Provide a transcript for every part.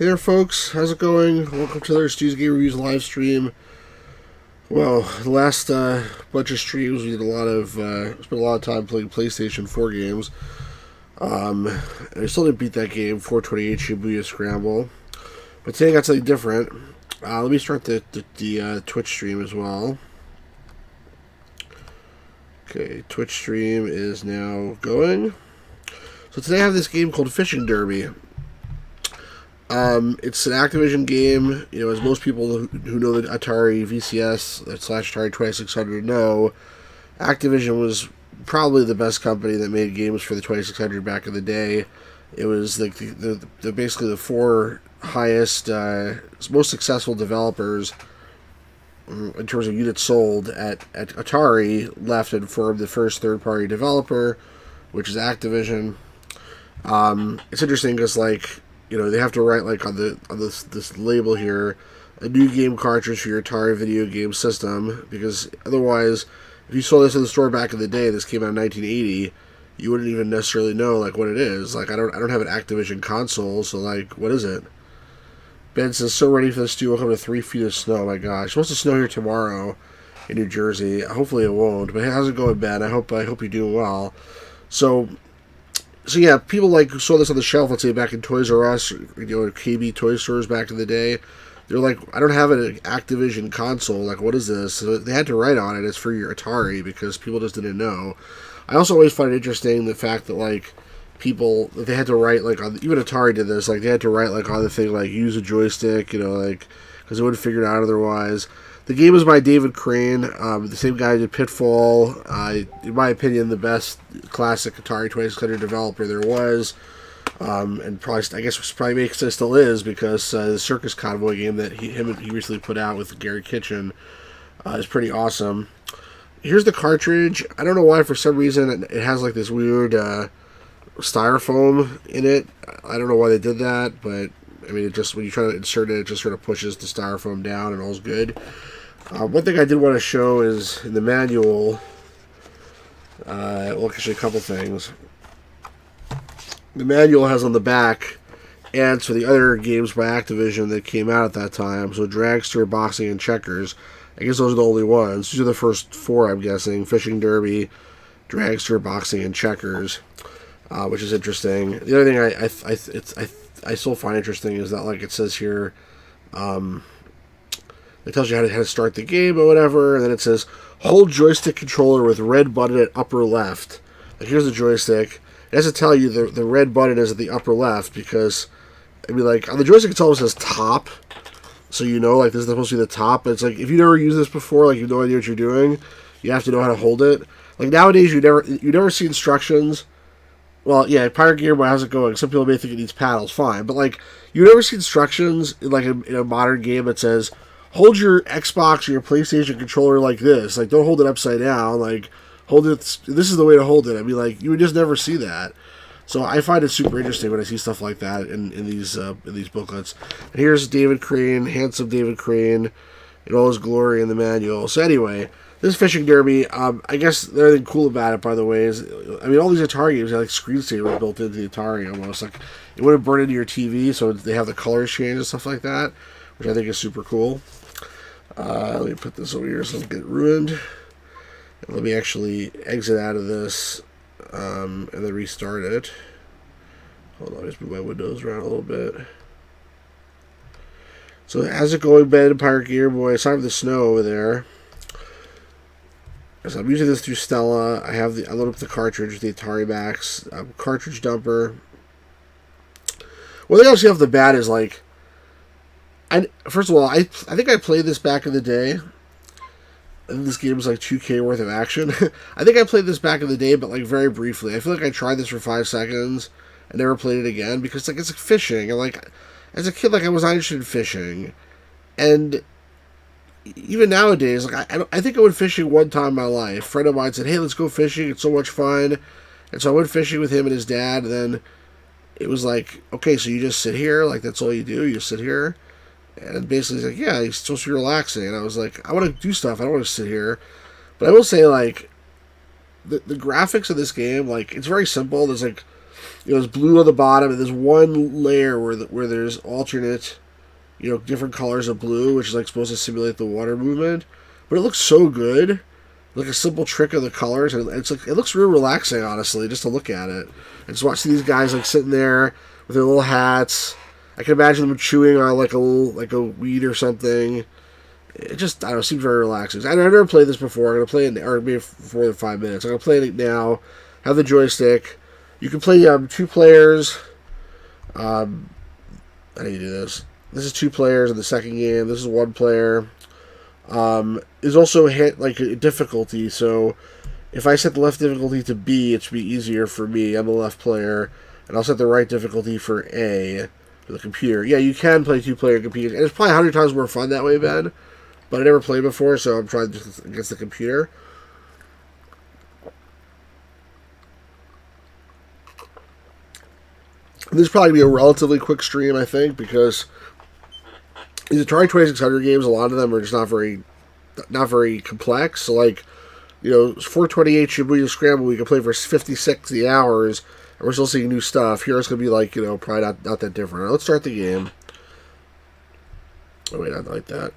Hey there, folks. How's it going? Welcome to their Stu's Game Reviews live stream. Well, the last bunch of streams, we did spent a lot of time playing PlayStation 4 games. And I still didn't beat that game, 428 Shibuya Scramble. But today I got something different. Let me start the Twitch stream as well. Okay, Twitch stream is now going. So today I have this game called Fishing Derby. It's an Activision game. You know, as most people who know the Atari VCS / Atari 2600 know, Activision was probably the best company that made games for the 2600 back in the day. It was like basically the four highest, most successful developers in terms of units sold at Atari left and formed the first third-party developer, which is Activision. It's interesting because, like, you know, they have to write, like, on this label here, a new game cartridge for your Atari video game system, because otherwise, if you saw this in the store back in the day, this came out in 1980, you wouldn't even necessarily know, like, what it is. Like, I don't have an Activision console, so, like, what is it? Ben says, so ready for the stew. Welcome to 3 feet of snow. Oh my gosh, it's supposed to snow here tomorrow in New Jersey. Hopefully it won't, but how's it going, Ben? I hope you're doing well. So yeah, people like saw this on the shelf, let's say back in Toys R Us, you know, KB toy stores back in the day. They're like, I don't have an Activision console. Like, what is this? So they had to write on it. It's for your Atari because people just didn't know. I also always find it interesting the fact that, like, people, they had to write, like, on, even Atari did this, like, they had to write, like, on the thing, like, use a joystick, you know, like, because they wouldn't figure it out otherwise. The game is by David Crane, the same guy who did Pitfall. In my opinion, the best classic Atari 2600 developer there was. And probably, I guess, probably makes it still is, because the Circus Convoy game that he recently put out with Gary Kitchen is pretty awesome. Here's the cartridge. I don't know why, for some reason, it has, like, this weird styrofoam in it. I don't know why they did that, but I mean, it just, when you try to insert it, it just sort of pushes the styrofoam down and all's good. One thing I did want to show is in the manual, well, actually a couple things. The manual has on the back ads for the other games by Activision that came out at that time. So Dragster, Boxing, and Checkers. I guess those are the only ones. These are the first four, I'm guessing. Fishing Derby, Dragster, Boxing, and Checkers, which is interesting. The other thing I still find interesting is that, like, it says here, it tells you how to start the game or whatever, and then it says, hold joystick controller with red button at upper left. Like, here's the joystick. It has to tell you the red button is at the upper left, because, I mean, like, on the joystick it always says top, so you know, like, this is supposed to be the top, but it's like, if you never used this before, like, you have no idea what you're doing, you have to know how to hold it. Like, nowadays, you never see instructions. Well, yeah, Pirate Game Boy, how's it going? Some people may think it needs paddles, fine, but, like, you never see instructions in a modern game that says, hold your Xbox or your PlayStation controller like this. Like, don't hold it upside down. Like, hold it. This is the way to hold it. I mean, like, you would just never see that. So I find it super interesting when I see stuff like that in these booklets. And here's David Crane, handsome David Crane, in all his glory in the manual. So anyway, this Fishing Derby, I guess the other thing cool about it, by the way, is, I mean, all these Atari games have, like, screensavers built into the Atari almost. Like, it wouldn't burn into your TV, so they have the colors change and stuff like that, which I think is super cool. Let me put this over here so it doesn't get ruined. And let me actually exit out of this and then restart it. Hold on, just move my windows around a little bit. So how's it going, Ben, Pirate Gear Boy? Aside from the snow over there. So I'm using this through Stella. I load up the cartridge, the Atari Max cartridge dumper. One thing I'll say off the bat is, like, first of all, I think I played this back in the day. I think this game was like 2K worth of action. I think I played this back in the day, but, like, very briefly. I feel like I tried this for 5 seconds and never played it again, because, like, it's like fishing. And, like, as a kid, like, I was not interested in fishing. And even nowadays, like, I think I went fishing one time in my life. A friend of mine said, hey, let's go fishing. It's so much fun. And so I went fishing with him and his dad, and then it was like, okay, so you just sit here? Like, that's all you do? You just sit here? And basically he's like, yeah, he's supposed to be relaxing. And I was like, I want to do stuff. I don't want to sit here. But I will say, like, the graphics of this game, like, it's very simple. There's, like, It's blue on the bottom, and there's one layer where there's alternate, different colors of blue, which is like supposed to simulate the water movement. But it looks so good, like a simple trick of the colors, and it looks real relaxing, honestly, just to look at it. And just watching these guys like sitting there with their little hats. I can imagine them chewing on like a weed or something. It just, I don't know, seems very relaxing. I've never played this before. I'm gonna play it, or maybe for more than 5 minutes. I'm gonna play it now. Have the joystick. You can play 2 players. How do you do this? This is 2 players in the second game. This is 1 player. There's also a difficulty. So if I set the left difficulty to B, it should be easier for me. I'm a left player, and I'll set the right difficulty for A for the computer. Yeah, you can play 2-player computers, and it's probably 100 times more fun that way, Ben. But I never played before, so I'm trying just against the computer. This is probably going to be a relatively quick stream, I think, because these Atari 2600 games, a lot of them are just not very complex. So, 428 Shibuya Scramble, we can play for 50, 60 hours, and we're still seeing new stuff. Here it's going to be probably not that different. Right, let's start the game. Oh, wait, not like that.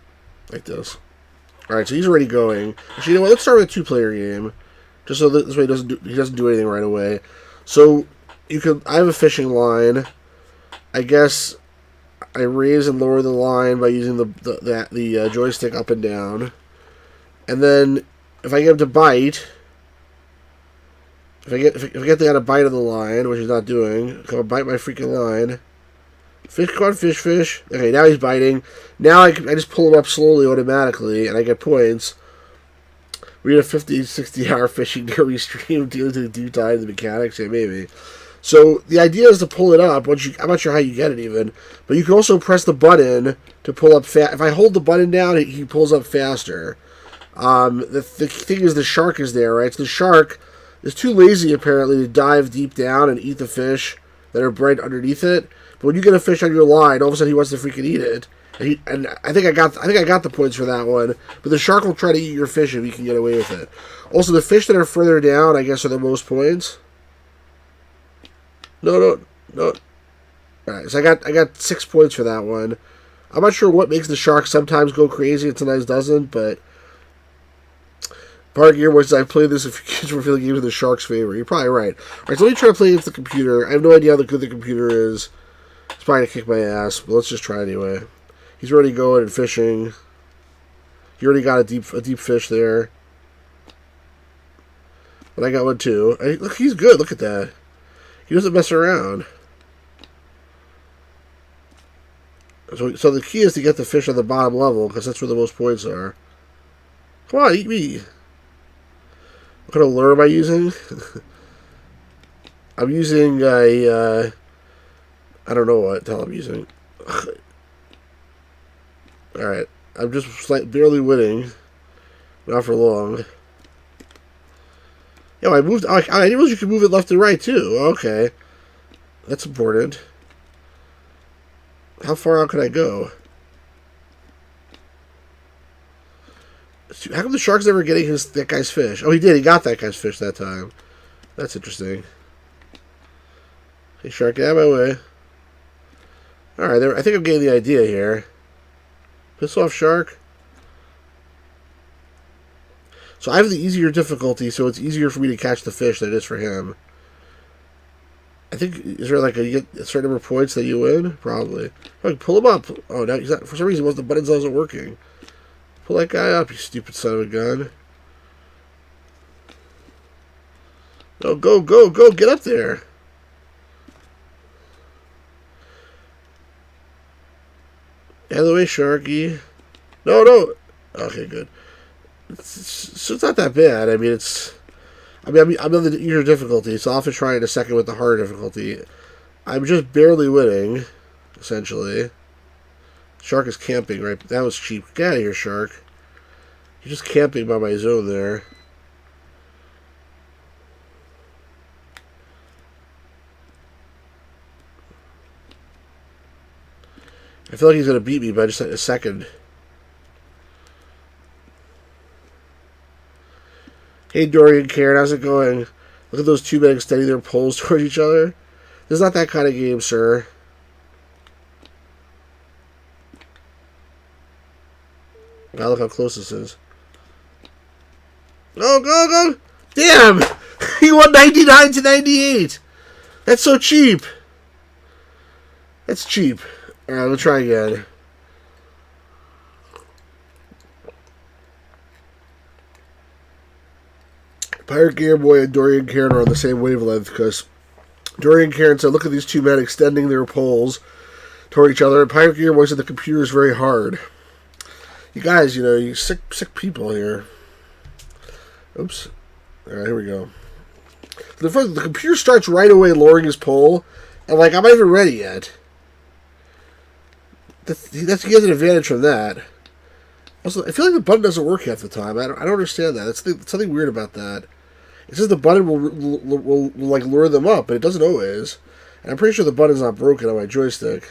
Like this. Alright, so he's already going. Actually, you know what? Let's start with a 2-player game, just so that this way he doesn't do anything right away. So I have a fishing line. I guess I raise and lower the line by using the joystick up and down. And then if I get him to bite, if I get the guy to bite on the line, which he's not doing, come on, bite my freaking line. Fish, come on, fish. Okay, now he's biting. Now I just pull him up slowly automatically, and I get points. We had a 50, 60-hour fishing derby stream due to the due time, the mechanics, yeah, maybe. So the idea is to pull it up. I'm not sure how you get it even, but you can also press the button to pull up fast. If I hold the button down, he pulls up faster. The thing is, the shark is there, right? So the shark is too lazy apparently to dive deep down and eat the fish that are right underneath it. But when you get a fish on your line, all of a sudden he wants to freaking eat it. And I think I got the points for that one. But the shark will try to eat your fish if you can get away with it. Also, the fish that are further down, I guess, are the most points. No. Alright, so I got 6 points for that one. I'm not sure what makes the shark sometimes go crazy and sometimes doesn't, but part of your words, I've played this if kids were feeling games in the shark's favor. You're probably right. Alright, so let me try to play against the computer. I have no idea how good the computer is. It's probably going to kick my ass, but let's just try anyway. He's already going and fishing. He already got a deep fish there. But I got one too. Look, he's good. Look at that. He doesn't mess around. So the key is to get the fish on the bottom level, because that's where the most points are. Come on, eat me. What kind of lure am I using? I'm using a... I don't know what the hell I'm using. Alright. I'm just barely winning. Not for long. Yo, I moved... I didn't realize you could move it left and right, too. Okay. That's important. How far out can I go? How come the shark's never getting that guy's fish? Oh, he did. He got that guy's fish that time. That's interesting. Hey, shark, get out of my way. Alright, I think I'm getting the idea here. Piss off, shark. So I have the easier difficulty, so it's easier for me to catch the fish than it is for him. I think, is there you get a certain number of points that you win? Probably. Oh, pull him up. Oh, now he's not, for some reason, the buttons wasn't working. Pull that guy up, you stupid son of a gun. No, go, get up there. Out of the way, Sharky. No. Okay, good. It's not that bad. I mean, I'm on the easier difficulty, so I'll have to try in a second with the harder difficulty. I'm just barely winning, essentially. Shark is camping, right? That was cheap. Get out of here, Shark. You're just camping by my zone there. I feel like he's going to beat me by just a second. Hey, Dorian Karen, how's it going? Look at those two men extending their poles towards each other. This is not that kind of game, sir. Wow, look how close this is. Go, go, go! Damn! He won 99 to 98! That's so cheap! That's cheap. Alright, we'll try again. Pirate Game Boy and Dorian Cairn are on the same wavelength because Dorian Cairn said, look at these two men extending their poles toward each other, and Pirate Game Boy said the computer is very hard. You guys, you sick people here. Oops. Alright, here we go. The computer starts right away lowering his pole, and I'm not even ready yet. He has an advantage from that. Also, I feel like the button doesn't work half the time. I don't understand that. That's something weird about that. It says the button will lure them up, but it doesn't always. And I'm pretty sure the button's not broken on my joystick.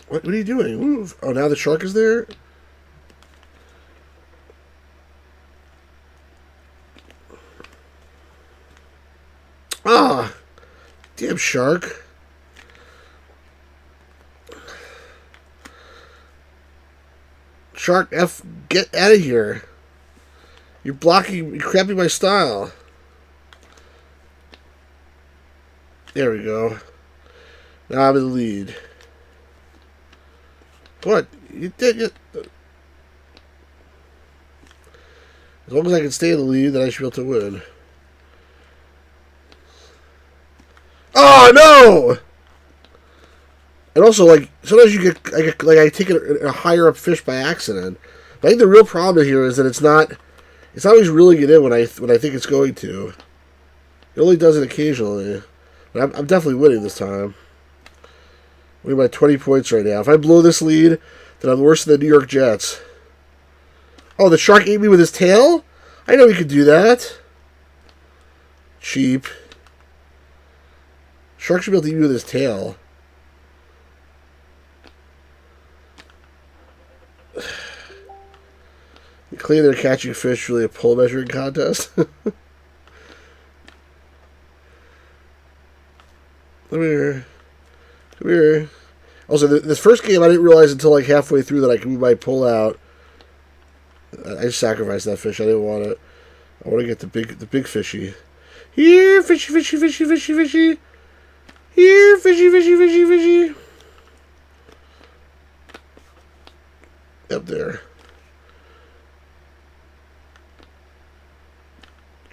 What are you doing? Move. Oh, now the shark is there? Ah! Damn shark. Shark F, get out of here. You're crapping my style. There we go. Now I'm in the lead. What? You did it. As long as I can stay in the lead, then I should be able to win. Oh, no! And also, sometimes I take a higher up fish by accident. But I think the real problem here is that it's not always reeling it in when I think it's going to. It only does it occasionally. But I'm definitely winning this time. I'm winning by 20 points right now. If I blow this lead, then I'm worse than the New York Jets. Oh, the shark ate me with his tail? I know he could do that. Cheap. Shark should be able to eat me with his tail. Clearly they're catching fish, really a pole measuring contest. Come here. Come here. Also, this first game I didn't realize until halfway through that I could move my pole out. I just sacrificed that fish. I didn't want it. I want to get the big fishy. Here, fishy, fishy, fishy, fishy, fishy. Here, fishy, fishy, fishy, fishy. Up there.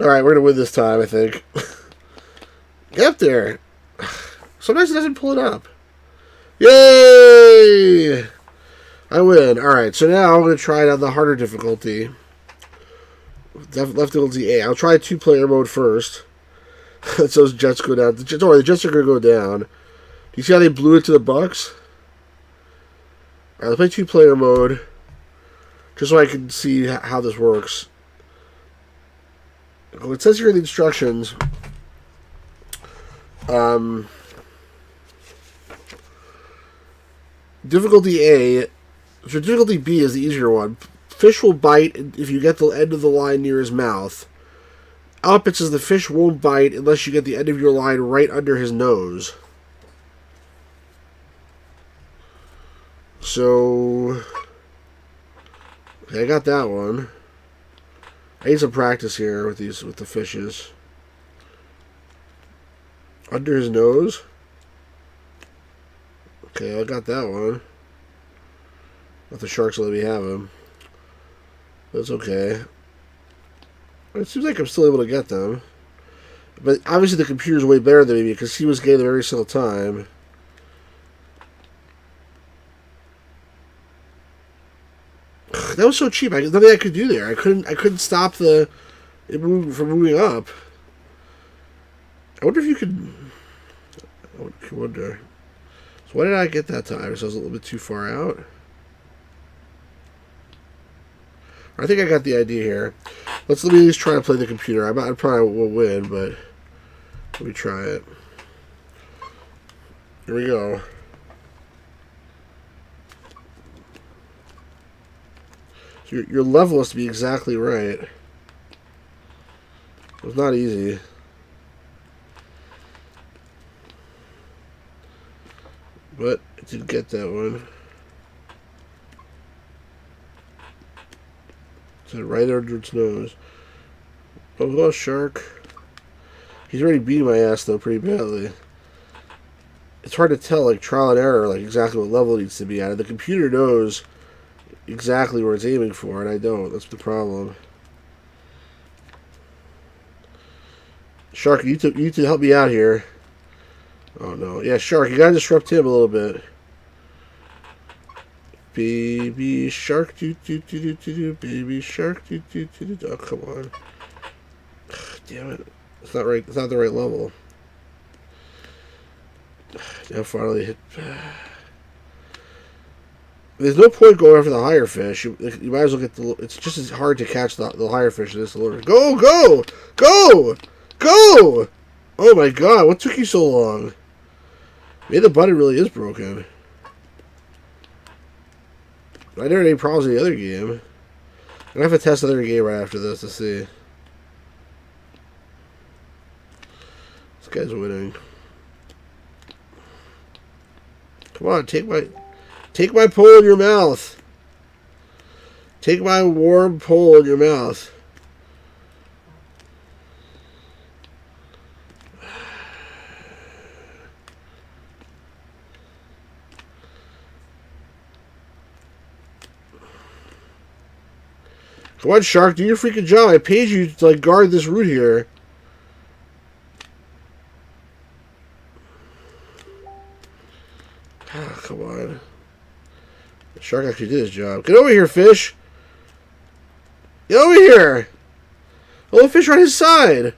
Alright, we're going to win this time, I think. Get up there. Sometimes it doesn't pull it up. Yay! I win. Alright, so now I'm going to try it on the harder difficulty. Left difficulty A. I'll try 2-player mode first. So those jets go down. Don't worry, the jets are going to go down. Do you see how they blew it to the Bucks? Alright, let's play 2-player mode. Just so I can see how this works. Well, it says here in the instructions, difficulty A, so difficulty B is the easier one. Fish will bite if you get the end of the line near his mouth. Up, it says the fish won't bite unless you get the end of your line right under his nose. So, okay, I got that one. I need some practice here with the fishes. Under his nose. Okay, I got that one. But the sharks let me have him. That's okay. It seems like I'm still able to get them. But obviously the computer's way better than me because he was getting them every single time. That was so cheap. Nothing I could do there. I couldn't stop it from moving up. I wonder if you could. I wonder. So why did I get that time? So I was a little bit too far out. I think I got the idea here. Let me at least try to play the computer. I probably won't win, but let me try it. Here we go. So your level has to be exactly right. It's not easy. But it didn't get that one. It's right under its nose. Oh, shark. He's already beating my ass, though, pretty badly. It's hard to tell, like, trial and error, like, exactly what level it needs to be at. The computer knows exactly where it's aiming for, and I don't. That's the problem. Shark, you need to help me out here. Oh, no. Yeah, Shark, you gotta disrupt him a little bit. Baby shark, do. Baby shark, do. Oh, come on. Damn it. It's not right. It's not the right level. Now finally hit. There's no point going after the higher fish. You might as well get the. It's just as hard to catch the higher fish as it is the lower. Go! Oh my god! What took you so long? Maybe the button really is broken. I never had any problems in the other game. I'm gonna have to test another game right after this to see. This guy's winning. Come on, take my pole in your mouth. Take my warm pole in your mouth. Come on, Shark, do your freaking job. I paid you to, like, guard this route here. Ah, come on. The Shark actually did his job. Get over here, fish. Get over here. Oh, the fish are on his side.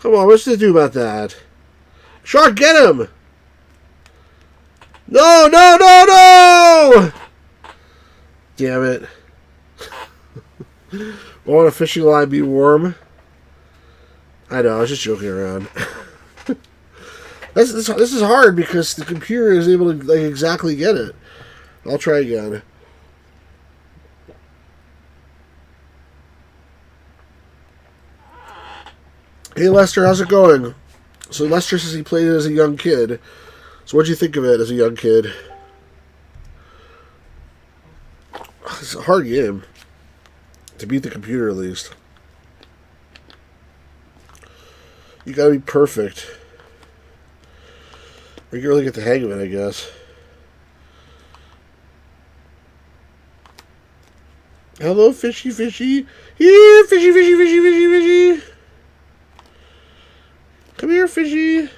Come on, what's to do about that? Shark, get him. No. Damn it. Won't a fishing line be warm? I know, I was just joking around. This is hard because the computer is able to, like, exactly get it. I'll try again. Hey Lester, how's it going? So Lester says he played it as a young kid. So what'd you think of it as a young kid? It's a hard game. To beat the computer, at least. You gotta be perfect. Or you can really get the hang of it, I guess. Hello, fishy. Here, fishy. Come here, fishy.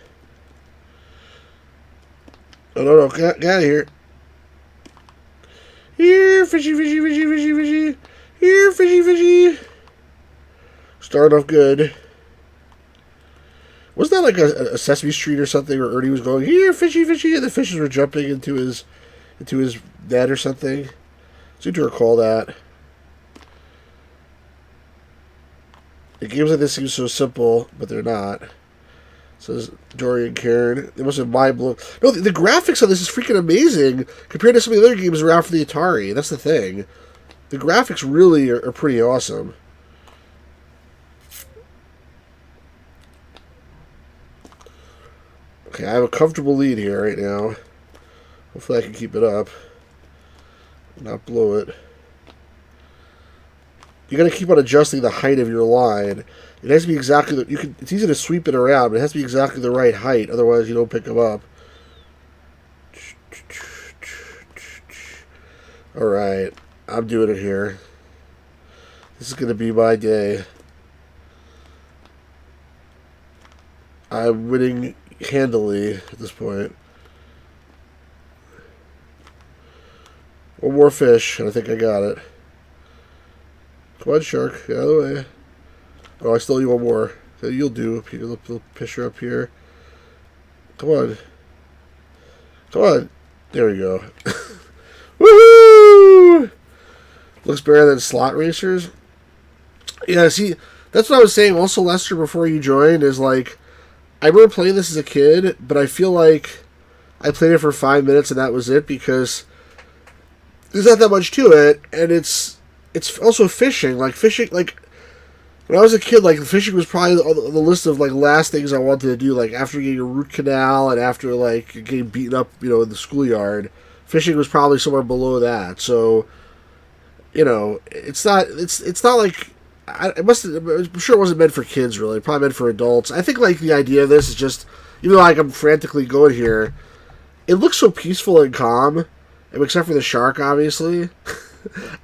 Oh, no. Get out of here. Here, fishy. Here, fishy. Start off good. Wasn't that like a Sesame Street or something where Ernie was going, here, fishy, and the fishes were jumping into his net or something? I seem to recall that. The games like this seem so simple, but they're not. Says Dorian Karen. They must have mind blown. No, the graphics on this is freaking amazing compared to some of the other games around for the Atari. That's the thing. The graphics really are pretty awesome. Okay, I have a comfortable lead here right now. Hopefully I can keep it up. Not blow it. You gotta keep on adjusting the height of your line. It has to be exactly it's easy to sweep it around, but it has to be exactly the right height, otherwise you don't pick them up. Alright, I'm doing it here. This is gonna be my day. I'm winning handily at this point. One more fish, and I think I got it. Come on, shark. Get out of the way. Oh, I still need one more. So you'll do. Little fisher up here. Come on. There we go. Woohoo! Looks better than Slot Racers. Yeah, see, that's what I was saying. Also, Lester, before you joined, is like, I remember playing this as a kid, but I feel like I played it for 5 minutes and that was it, because there's not that much to it, and it's also fishing. Like, When I was a kid, like fishing was probably on the list of like last things I wanted to do. Like after getting a root canal and after like getting beaten up, in the schoolyard, fishing was probably somewhere below that. So, it's not like I'm sure it wasn't meant for kids really. Probably meant for adults. I think like the idea of this is just, even though like I'm frantically going here, it looks so peaceful and calm, except for the shark, obviously.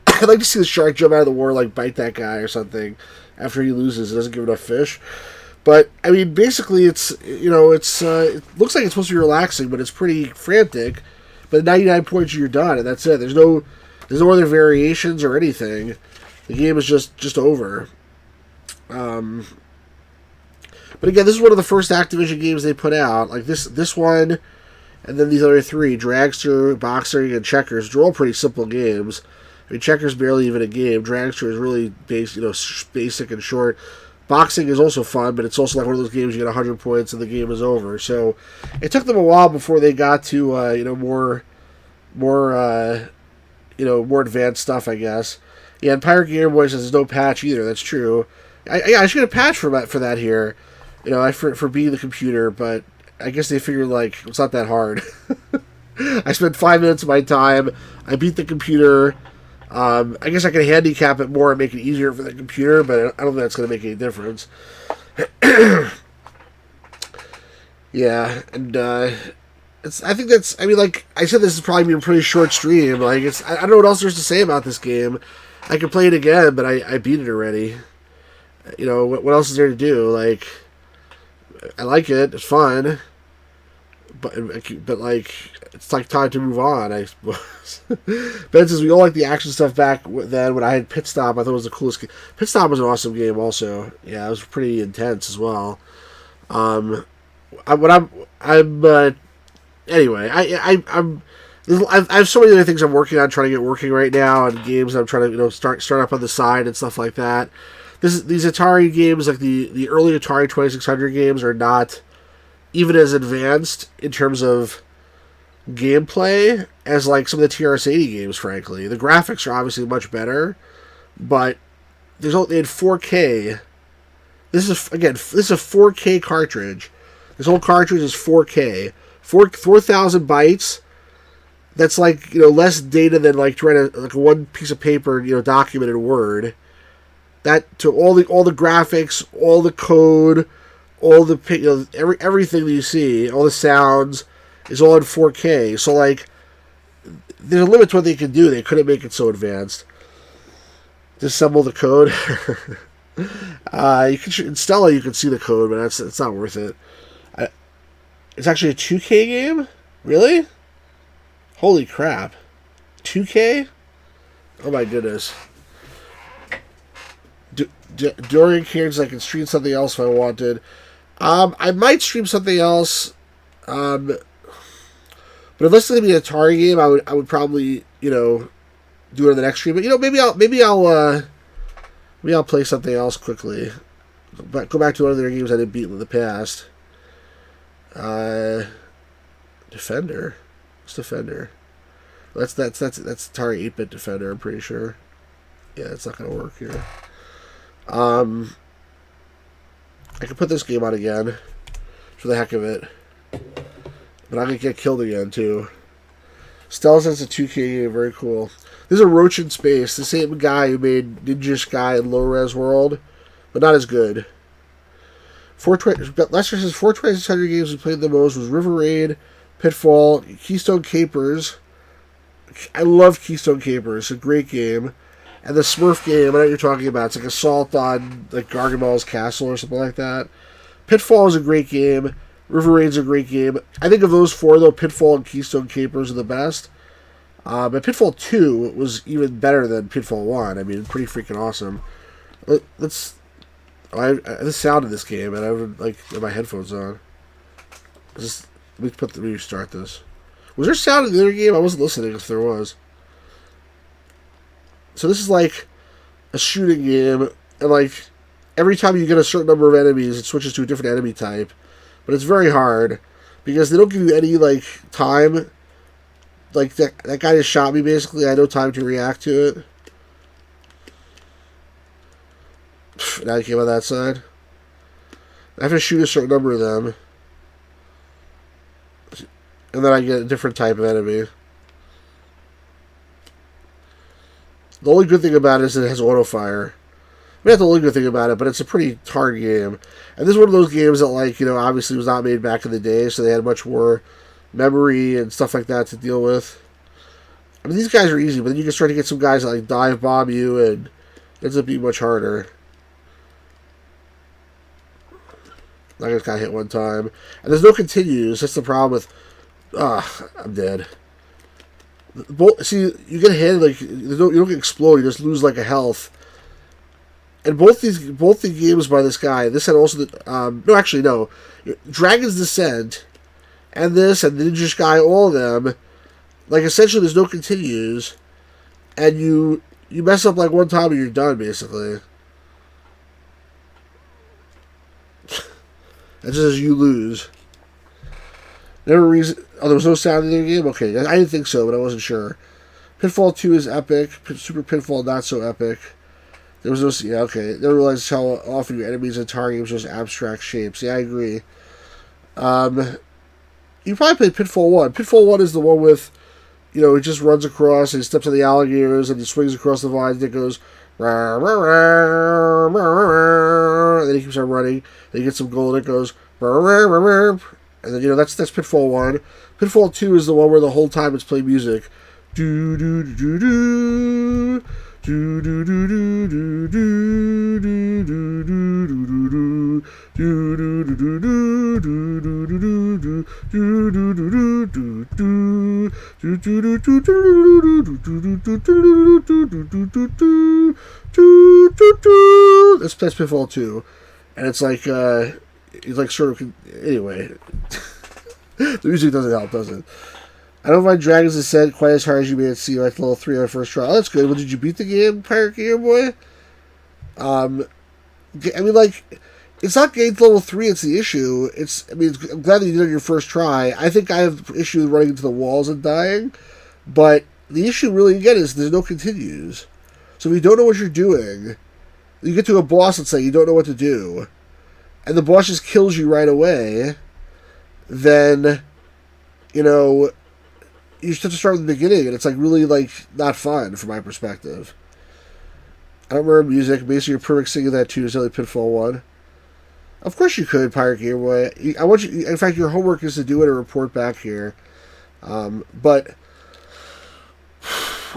I'd like to see the shark jump out of the water, like bite that guy or something after he loses and doesn't give enough fish. But I mean, basically, it looks like it's supposed to be relaxing, but it's pretty frantic. But at 99 points, you're done, and that's it. There's no other variations or anything. The game is just over. But again, this is one of the first Activision games they put out. Like this one, and then these other three: Dragster, Boxing, and Checkers. They're all pretty simple games. I mean, Checkers barely even a game. Dragster is really basic and short. Boxing is also fun, but it's also like one of those games you get 100 points and the game is over. So it took them a while before they got to more advanced stuff, I guess. Yeah, and Pirate Gamer Boy says there's no patch either. That's true. I should get a patch for that here. For being the computer, but I guess they figured like it's not that hard. I spent 5 minutes of my time. I beat the computer. I guess I can handicap it more and make it easier for the computer, but I don't think that's going to make any difference. Yeah, and I think that's. I mean, like I said, this is probably be a pretty short stream. Like I don't know what else there's to say about this game. I could play it again, but I beat it already. What else is there to do? Like, I like it. It's fun, but like it's like time to move on, I suppose. Ben says we all like the action stuff back then. When I had Pit Stop, I thought it was the coolest game. Pit Stop was an awesome game, also. Yeah, it was pretty intense as well. Anyway, I have so many other things I'm working on, trying to get working right now, and games I'm trying to start up on the side and stuff like that. These Atari games, like the early Atari 2600 games, are not even as advanced in terms of gameplay as like some of the TRS-80 games. Frankly, the graphics are obviously much better, but they had 4K. This is a 4K cartridge. This whole cartridge is 4K, 4,000 bytes. That's like less data than like trying to like one piece of paper document in Word. That to all the graphics, all the code, all the everything that you see, all the sounds is all in 4K. So like, there's a limit to what they can do. They couldn't make it so advanced. Disassemble the code. You can in Stella you can see the code, but it's not worth it. It's actually a 2K game, really? Holy crap, 2K! Oh my goodness. Dorian Cairns, I can stream something else if I wanted. I might stream something else. But if this is gonna be an Atari game, I would probably do it on the next stream. But maybe I'll play something else quickly. But go back to one of their games I didn't beat in the past. Defender. What's Defender? That's Atari 8-bit Defender. I'm pretty sure. Yeah, it's not gonna work here. I could put this game on again for the heck of it, but I'm gonna get killed again too. Stella says it's a 2K game, very cool. This is a Roach in Space, the same guy who made Ninja Sky and Low Res World, but not as good. Lester says 4,600 games we played the most was River Raid, Pitfall, Keystone Capers. I love Keystone Capers, it's a great game. And the Smurf game, I know what you're talking about. It's like Assault on like Gargamel's Castle or something like that. Pitfall is a great game. River Raid's a great game. I think of those four, though, Pitfall and Keystone Capers are the best. But Pitfall 2 was even better than Pitfall 1. I mean, pretty freaking awesome. The sound of this game, and I would like have my headphones on. Let me restart this. Was there sound in the other game? I wasn't listening if there was. So this is like a shooting game, and like every time you get a certain number of enemies, it switches to a different enemy type. But it's very hard because they don't give you any like time. Like that guy just shot me basically. I had no time to react to it. Now you came on that side. I have to shoot a certain number of them. And then I get a different type of enemy. The only good thing about it is that it has auto fire. I mean, not the only good thing about it, but it's a pretty hard game. And this is one of those games that, like, you know, obviously was not made back in the day, so they had much more memory and stuff like that to deal with. I mean, these guys are easy, but then you can start to get some guys that, like, dive bomb you, and it ends up being much harder. I just got hit one time. And there's no continues. That's the problem with... I'm dead. See, you get hit, like, you don't get explode, you just lose, like, a health. And both the games by this guy, this had also the... Dragon's Descent, and this, and Ninja Sky, all of them, like, essentially there's no continues, and you mess up, like, one time and you're done, basically. That's just as you lose. Never reason... Oh, there was no sound in the game? Okay, I didn't think so, but I wasn't sure. Pitfall 2 is epic. Super Pitfall, not so epic. There was no... Yeah, okay. Never realized how often your enemies in Atari games are just abstract shapes. Yeah, I agree. You probably played Pitfall 1. Pitfall 1 is the one with... You know, it just runs across, and he steps on the alligators, and he swings across the vines, and it goes... And then he keeps on running. Then he gets some gold, and it goes... And then, you know, that's Pitfall 1. Pitfall 2 is the one where the whole time it's playing music. Do do do do do do do do do do do. That's Pitfall 2. And it's like sort of... Anyway. The music doesn't help, does it? I don't find Dragon's Descent quite as hard as you made it seem, like level 3 on the first try. Oh, that's good. Well, did you beat the game, Pirate Game Boy? I mean, like, it's not getting to level 3, it's the issue. I'm glad that you did it on your first try. I think I have issue with running into the walls and dying, but the issue really, again, is there's no continues. So if you don't know what you're doing, you get to a boss and say you don't know what to do, and the boss just kills you right away, then, you know, you just have to start at the beginning, and it's, like, really, like, not fun from my perspective. I don't remember music. Basically, you're perfect singing that too. It's only Pitfall 1. Of course you could, Pirate Game Boy. I want you... In fact, your homework is to do it and report back here. But...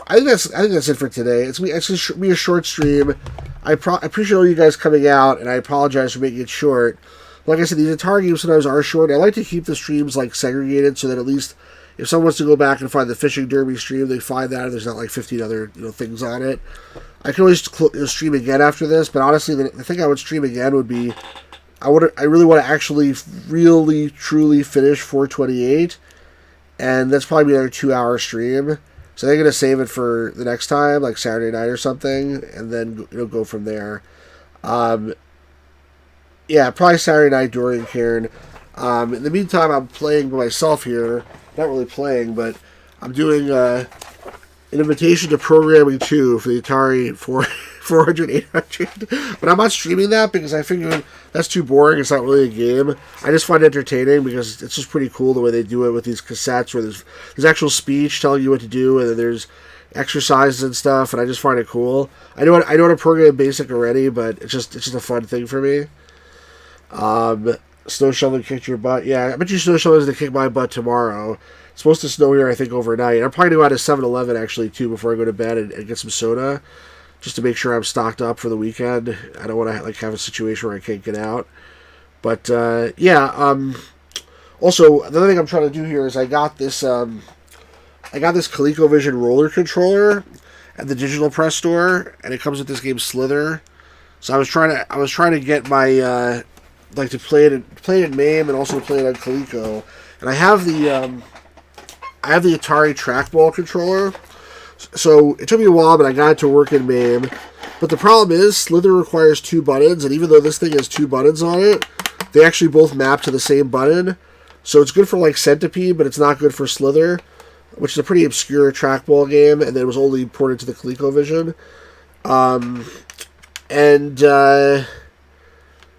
I think that's it for today. It's going to be a short stream. I appreciate all you guys coming out, and I apologize for making it short. Like I said, these Atari games sometimes are short. I like to keep the streams, like, segregated so that at least if someone wants to go back and find the fishing derby stream, they find that and there's not like 15 other, you know, things on it. I can always stream again after this, but honestly, the thing I would stream again would be I really want to actually really truly finish 428, and that's probably another 2-hour stream. So they're gonna save it for the next time, like Saturday night or something, and then, you know, go from there. Yeah, probably Saturday night during Karen. In the meantime, I'm playing by myself here. Not really playing, but I'm doing an invitation to programming 2 for the Atari 400, 800. But I'm not streaming that because I figured that's too boring. It's not really a game. I just find it entertaining because it's just pretty cool the way they do it with these cassettes where there's actual speech telling you what to do, and then there's exercises and stuff, and I just find it cool. I know how to program BASIC already, but it's just a fun thing for me. Snow shoveling kicked your butt. Yeah, I bet you snow shoveling is going to kick my butt tomorrow. It's supposed to snow here, I think, overnight. I'm probably going to go out to 7-Eleven, actually, too, before I go to bed and get some soda, just to make sure I'm stocked up for the weekend. I don't want to, like, have a situation where I can't get out. But, yeah, also, another thing I'm trying to do here is I got this ColecoVision roller controller at the Digital Press store, and it comes with this game Slither. So I was trying to get my like to play it in MAME and also play it on Coleco. And I have the Atari trackball controller. So it took me a while, but I got it to work in MAME. But the problem is Slither requires 2 buttons, and even though this thing has 2 buttons on it, they actually both map to the same button. So it's good for like Centipede, but it's not good for Slither, which is a pretty obscure trackball game, and then it was only ported to the ColecoVision. And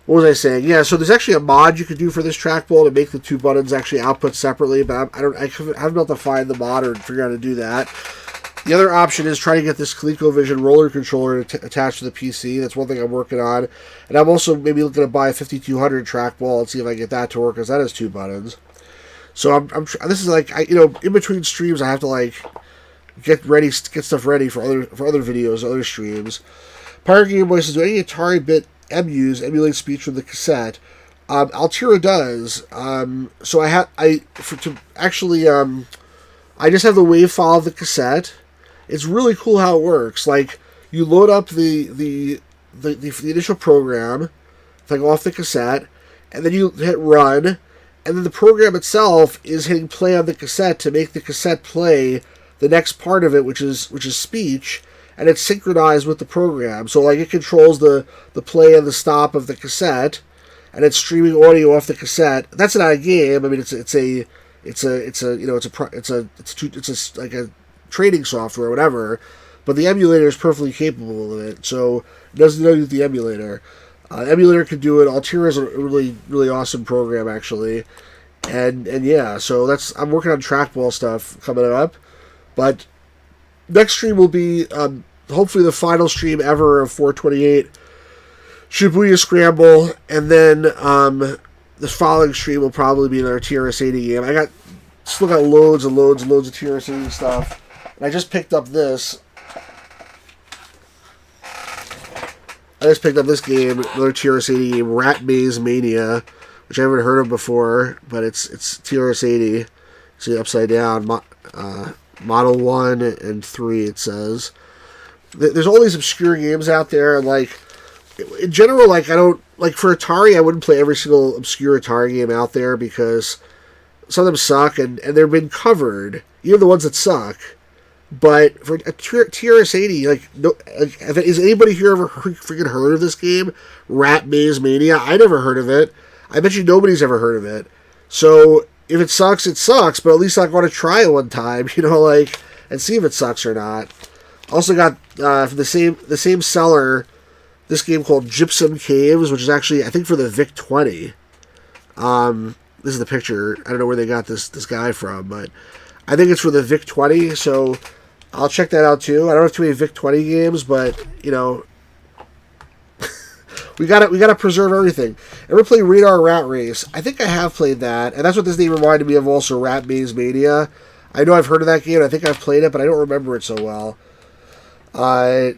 what was I saying? Yeah, so there's actually a mod you could do for this trackball to make the two buttons actually output separately, but I haven't been able to find the mod or figure out how to do that. The other option is trying to get this ColecoVision roller controller attached to the PC. That's one thing I'm working on. And I'm also maybe looking to buy a 5200 trackball and see if I can get that to work, because that has two buttons. So this is like, in between streams, I have to get stuff ready for other videos, other streams. Pirate Game Boy says, do any Atari bit emus emulate speech from the cassette? Altera does. So I just have the wave file of the cassette. It's really cool how it works. Like, you load up the initial program, off the cassette, and then you hit run, and then the program itself is hitting play on the cassette to make the cassette play the next part of it, which is speech, and it's synchronized with the program. So it controls the play and the stop of the cassette, and it's streaming audio off the cassette. That's not a game. I mean, it's a trading software or whatever, but the emulator is perfectly capable of it, so it doesn't use the emulator. Emulator can do it. Altera is a really, really awesome program, actually, and yeah, so I'm working on trackball stuff coming up, but next stream will be hopefully the final stream ever of 428 Shibuya Scramble, and then the following stream will probably be another TRS-80 game. Still got loads and loads and loads of TRS-80 stuff. And I just picked up this. Game, another TRS-80 game, Rat Maze Mania, which I haven't heard of before, but it's TRS-80. See, upside down, Model 1 and 3, it says. There's all these obscure games out there, and in general, I don't, for Atari, I wouldn't play every single obscure Atari game out there, because some of them suck, and they've been covered, even the ones that suck. But for a TRS-80, has anybody here ever freaking heard of this game? Rat Maze Mania? I never heard of it. I bet you nobody's ever heard of it. So, if it sucks, it sucks, but at least I want to try it one time, and see if it sucks or not. Also got, from the same seller, this game called Gypsum Caves, which is actually, I think, for the VIC-20. This is the picture. I don't know where they got this guy from, but I think it's for the VIC-20, so I'll check that out too. I don't have too many VIC-20 games, but we gotta preserve everything. Ever play Radar Rat Race? I think I have played that, and that's what this name reminded me of. Also, Rat Maze Mania. I know I've heard of that game. I think I've played it, but I don't remember it so well. Ben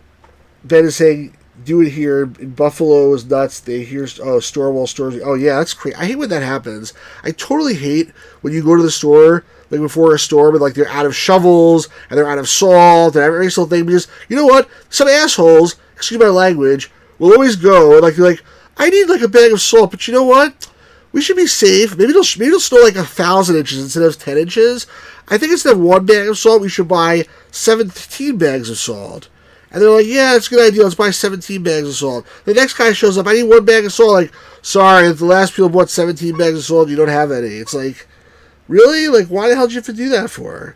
is saying, do it here in Buffalo is nuts. They hear Storewall stores. Oh yeah, that's crazy. I hate when that happens. I totally hate when you go to the store before a storm and they're out of shovels and they're out of salt and every single thing, because you know what? Some assholes, excuse my language, will always go and you're like, I need a bag of salt, but you know what? We should be safe. Maybe they'll snow 1,000 inches instead of 10 inches. I think instead of one bag of salt, we should buy 17 bags of salt. And they're like, yeah, it's a good idea. Let's buy 17 bags of salt. The next guy shows up. I need one bag of salt. Sorry, if the last people bought 17 bags of salt, you don't have any. It's really? Why the hell did you have to do that for?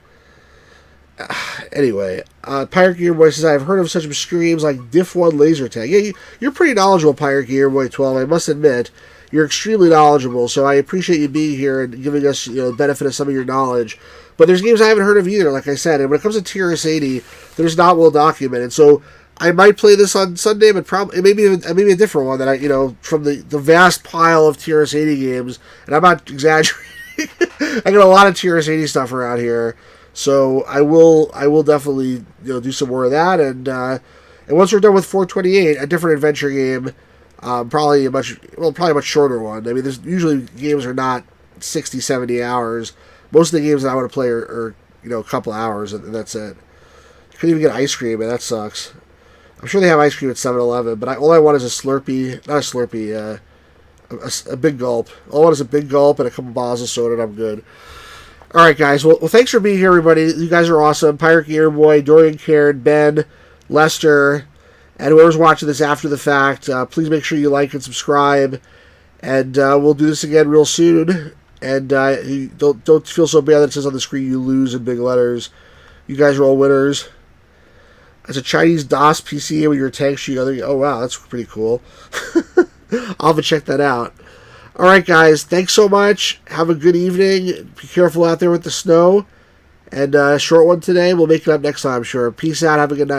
Anyway, Pirate Gear Boy says, I've heard of such obscure games like Diff 1 Laser Tag. Yeah, you're pretty knowledgeable, Pirate Gear Boy 12. I must admit, you're extremely knowledgeable, so I appreciate you being here and giving us the benefit of some of your knowledge. But there's games I haven't heard of either, like I said. And when it comes to TRS-80, there's not well documented. So I might play this on Sunday, but probably maybe a different one that from the vast pile of TRS-80 games. And I'm not exaggerating. I got a lot of TRS-80 stuff around here, so I will definitely do some more of that. And once we're done with 428, a different adventure game, probably a much shorter one. I mean, there's usually games are not 60, 70 hours. Most of the games that I want to play are a couple hours, and that's it. You couldn't even get ice cream, and that sucks. I'm sure they have ice cream at 7-Eleven, but all I want is a Slurpee, not a Slurpee, a big gulp. All I want is a big gulp and a couple bottles of soda, and I'm good. All right, guys. Well, thanks for being here, everybody. You guys are awesome. Pirate Gear Boy, Dorian Cairn, Ben, Lester, and whoever's watching this after the fact, please make sure you like and subscribe, and we'll do this again real soon. And don't feel so bad that it says on the screen you lose in big letters. You guys are all winners. It's a Chinese DOS PC with your tank shooting. Oh, wow, that's pretty cool. I'll have to check that out. All right, guys, thanks so much. Have a good evening. Be careful out there with the snow. And short one today. We'll make it up next time, I'm sure. Peace out. Have a good night.